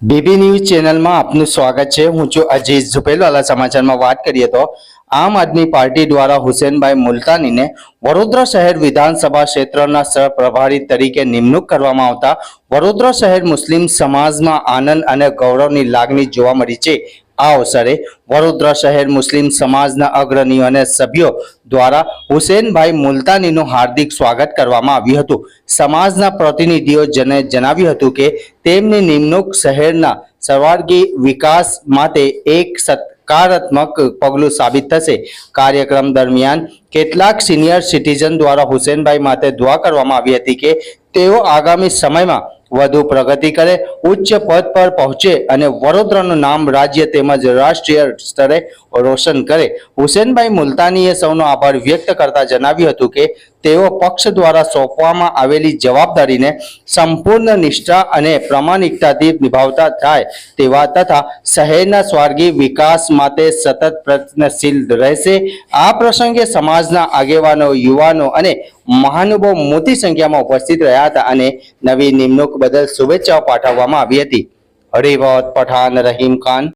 BB news ચેનલમાં આપનું સ્વાગત છે। હું છું અજીઝ ઝુપેલવાલા। સમાચારમાં વાત કરીએ તો આમ આદમી પાર્ટી દ્વારા હુસેનભાઈ મુલતાનીને વડોદરા શહેર વિધાનસભા ક્ષેત્રના સહપ્રભારી તરીકે નિમણૂક કરવામાં આવતા વડોદરા શહેર મુસ્લિમ સમાજમાં આનંદ અને ગૌરવની લાગણી જોવા મળી છે। આ અવસરે વડોદરા શહેર મુસ્લિમ સમાજના અગ્રણીઓ અને સભ્યો દ્વારા હુસેનભાઈ મુલતાનીનું હાર્દિક સ્વાગત કરવામાં આવ્યું હતું। સમાજના પ્રતિનિધિઓ જણાવ્યું હતું કે તેમની નિમણૂક શહેરના સર્વાંગી વિકાસ માટે એક સકારાત્મક પગલું સાબિત થશે। કાર્યક્રમ દરમિયાન કેટલાક સિનિયર સિટીઝન દ્વારા હુસેનભાઈ માટે દુઆ કરવામાં આવી હતી કે તેઓ આગામી સમયમાં વધુ પ્રગતિ કરે, ઉચ્ચ પદ પર પહોંચે અને વડોદરાનું નામ રાજ્ય તેમજ રાષ્ટ્રીય સ્તરે રોશન કરે। હુસેનભાઈ મુલતાનીએ સૌનો આભાર વ્યક્ત કરતા જણાવ્યું હતું કે તેઓ પક્ષ દ્વારા સોંપવામાં આવેલી જવાબદારીને સંપૂર્ણ નિષ્ઠા અને પ્રામાણિકતાથી નિભાવતા થાય તેવા તથા શહેરના સર્વાંગી વિકાસ માટે સતત પ્રયત્નશીલ રહેશે। આ પ્રસંગે સમાજના આગેવાનો, યુવાનો અને મહાનુભાવો મોટી સંખ્યામાં ઉપસ્થિત રહ્યા હતા અને નવી નિમણૂક બદલ શુભેચ્છાઓ પાઠવવામાં આવી હતી। રિપોર્ટ પઠાણ રહીમ ખાન।